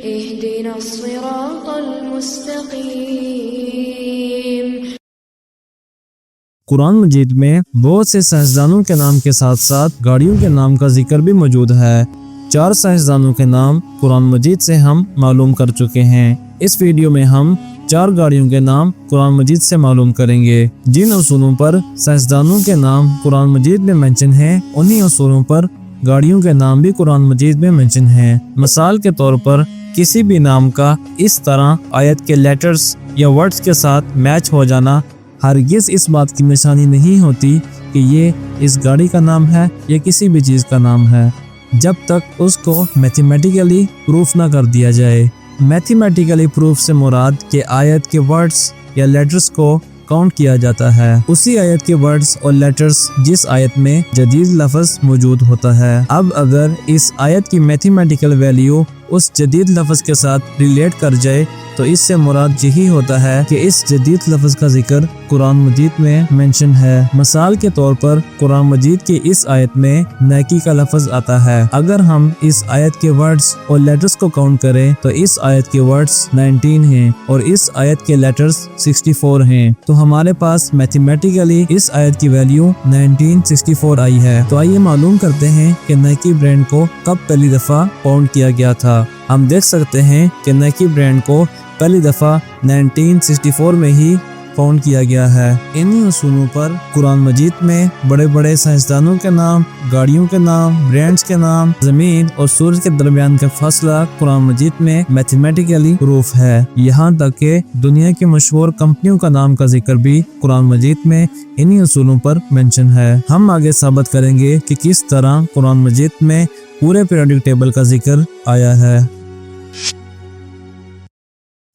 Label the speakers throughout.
Speaker 1: اهدنا الصراط المستقیم۔
Speaker 2: قرآن مجید میں بہت سے سائنسدانوں کے نام کے ساتھ ساتھ گاڑیوں کے نام کا ذکر بھی موجود ہے۔ 4 سائنسدانوں کے نام قرآن مجید سے ہم معلوم کر چکے ہیں۔ اس ویڈیو میں ہم 4 گاڑیوں کے نام قرآن مجید سے معلوم کریں گے۔ جن اصولوں پر سائنسدانوں کے نام قرآن مجید میں منشن ہیں، انہی اصولوں پر گاڑیوں کے نام بھی قرآن مجید میں منشن ہیں۔ مثال کے طور پر کسی بھی نام کا اس طرح آیت کے لیٹرز یا ورڈز کے ساتھ میچ ہو جانا ہرگز اس بات کی نشانی نہیں ہوتی کہ یہ اس گاڑی کا نام ہے یا کسی بھی چیز کا نام ہے، جب تک اس کو میتھمیٹیکلی پروف نہ کر دیا جائے۔ میتھمیٹیکلی پروف سے مراد کہ آیت کے ورڈز یا لیٹرز کو کاؤنٹ کیا جاتا ہے، اسی آیت کے ورڈز اور لیٹرز جس آیت میں جدید لفظ موجود ہوتا ہے۔ اب اگر اس آیت کی میتھمیٹیکل ویلیو اس جدید لفظ کے ساتھ ریلیٹ کر جائے تو اس سے مراد یہی ہوتا ہے کہ اس جدید لفظ کا ذکر قرآن مجید میں منشن ہے۔ مثال کے طور پر قرآن مجید کی اس آیت میں نیکی کا لفظ آتا ہے۔ اگر ہم اس آیت کے ورڈز اور لیٹرز کو کاؤنٹ کریں تو اس آیت کے ورڈز 19 ہیں اور اس آیت کے لیٹرز 64 ہیں، تو ہمارے پاس میتھمیٹیکلی اس آیت کی ویلیو 1964 آئی ہے۔ تو آئیے معلوم کرتے ہیں کہ نیکی برانڈ کو کب پہلی دفعہ فاؤنڈ کیا گیا تھا۔ ہم دیکھ سکتے ہیں کہ نیکی برانڈ کو پہلی دفعہ 1964 میں ہی فاؤنڈ کیا گیا ہے۔ انہی اصولوں پر قرآن مجید میں بڑے بڑے سائنسدانوں کے نام، گاڑیوں کے نام، برانڈز کے نام، زمین اور سورج کے درمیان کا فاصلہ قرآن مجید میں میتھمیٹیکلی پروف ہے۔ یہاں تک کہ دنیا کی مشہور کمپنیوں کا نام کا ذکر بھی قرآن مجید میں انہی اصولوں پر منشن ہے۔ ہم آگے ثابت کریں گے کہ کس طرح قرآن مجید میں پورے پیریوڈک ٹیبل کا ذکر آیا ہے۔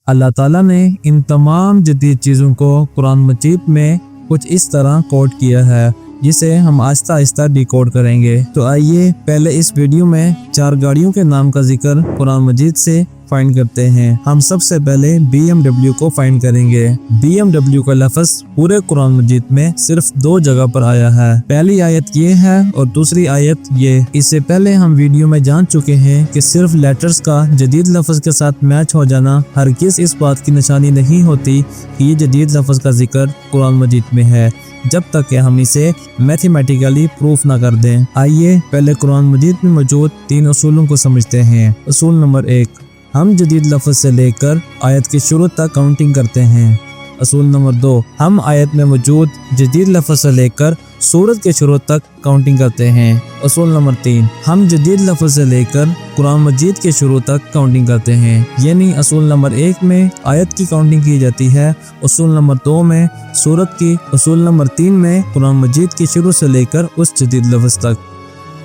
Speaker 2: اللہ تعالیٰ نے ان تمام جدید چیزوں کو قرآن مجید میں کچھ اس طرح کوڈ کیا ہے جسے ہم آہستہ آہستہ ڈیکوڈ کریں گے۔ تو آئیے پہلے اس ویڈیو میں 4 گاڑیوں کے نام کا ذکر قرآن مجید سے فائنڈ کرتے ہیں۔ ہم سب سے پہلے BMW کو فائنڈ کریں گے۔ BMW کا لفظ پورے قرآن مجید میں صرف 2 جگہ پر آیا ہے، پہلی آیت یہ ہے اور دوسری آیت یہ۔ اس سے پہلے ہم ویڈیو میں جان چکے ہیں کہ صرف لیٹرز کا جدید لفظ کے ساتھ میچ ہو جانا ہرگز اس بات کی نشانی نہیں ہوتی کہ یہ جدید لفظ کا ذکر قرآن مجید میں ہے، جب تک کہ ہم اسے میتھمیٹیکلی پروف نہ کر دیں۔ آئیے پہلے قرآن مجید میں موجود 3 اصولوں کو سمجھتے ہیں۔ اصول نمبر 1، ہم جدید لفظ سے لے کر آیت کے شروع تک کاؤنٹنگ کرتے ہیں۔ اصول نمبر 2، ہم آیت میں موجود جدید لفظ سے لے کر سورت کے شروع تک کاؤنٹنگ کرتے ہیں۔ اصول نمبر 3، ہم جدید لفظ سے لے کر قرآن مجید کے شروع تک کاؤنٹنگ کرتے ہیں، یعنی اصول نمبر 1 میں آیت کی کاؤنٹنگ کی جاتی ہے، اصول نمبر 2 میں سورت کی، اصول نمبر 3 میں قرآن مجید کی شروع سے لے کر اس جدید لفظ تک۔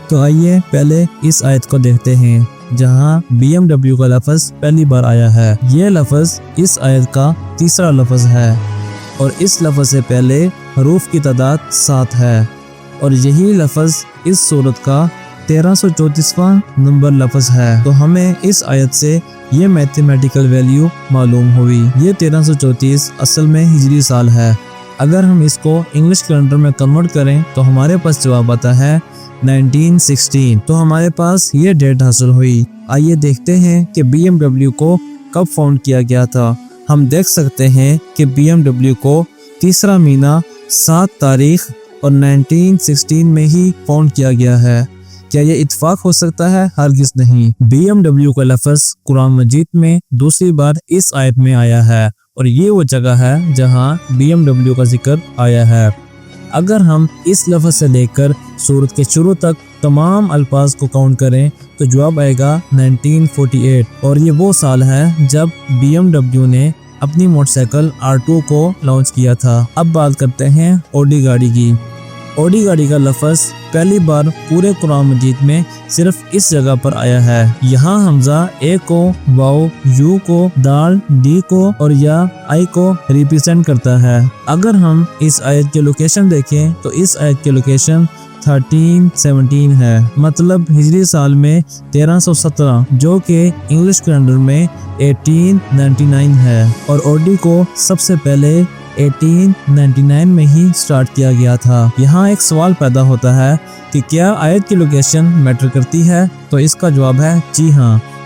Speaker 2: تو آئیے پہلے اس آیت کو دیکھتے ہیں جہاں BMW کا لفظ پہلی بار آیا ہے۔ یہ لفظ اس آیت کا تیسرا لفظ ہے اور اس لفظ سے پہلے حروف کی تعداد 7 ہے، اور یہی لفظ اس سورت کا 1334واں نمبر لفظ ہے۔ تو ہمیں اس آیت سے یہ میتھمیٹیکل ویلیو معلوم ہوئی۔ یہ 1334 اصل میں ہجری سال ہے۔ اگر ہم اس کو انگلش کیلنڈر میں کنورٹ کریں تو ہمارے پاس جواب آتا ہے 1916۔ تو ہمارے پاس یہ ڈیٹ حاصل ہوئی۔ آئیے دیکھتے ہیں کہ BMW کو کب فاؤنڈ کیا گیا تھا۔ ہم دیکھ سکتے ہیں کہ BMW کو 3 مہینہ 7 تاریخ اور 1916 میں ہی فاؤنڈ کیا گیا ہے۔ کیا یہ اتفاق ہو سکتا ہے؟ ہرگز نہیں۔ BMW کا لفظ قرآن مجید میں دوسری بار اس آیت میں آیا ہے اور یہ وہ جگہ ہے جہاں BMW کا ذکر آیا ہے۔ اگر ہم اس لفظ سے لے کر سورت کے شروع تک تمام الفاظ کو کاؤنٹ کریں تو جواب آئے گا 1948، اور یہ وہ سال ہے جب BMW نے اپنی موٹر سائیکل R2 کو لانچ کیا تھا۔ اب بات کرتے ہیں اوڈی گاڑی کی۔ اوڈی گاڑی کا لفظ پہلی بار پورے قرآن مجید میں صرف اس جگہ پر آیا ہے۔ یہاں حمزہ اے کو، واو، یو کو، دال، ڈی کو اور یا آئی کو ریپرزینٹ کرتا ہے۔ اگر ہم اس آیت کی لوکیشن دیکھیں تو اس آیت کی لوکیشن 1317 ہے، مطلب ہجری سال میں 1317، جو کہ انگلش کیلنڈر میں 1899 ہے، اور اوڈی کو سب سے پہلے 1899 میں ہی سٹارٹ کیا گیا تھا۔ یہاں ایک سوال پیدا ہوتا ہے کہ کیا آیت کی لوکیشن میٹر کرتی ہے؟ تو اس کا جواب ہے جی ہاں،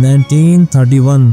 Speaker 2: 1931।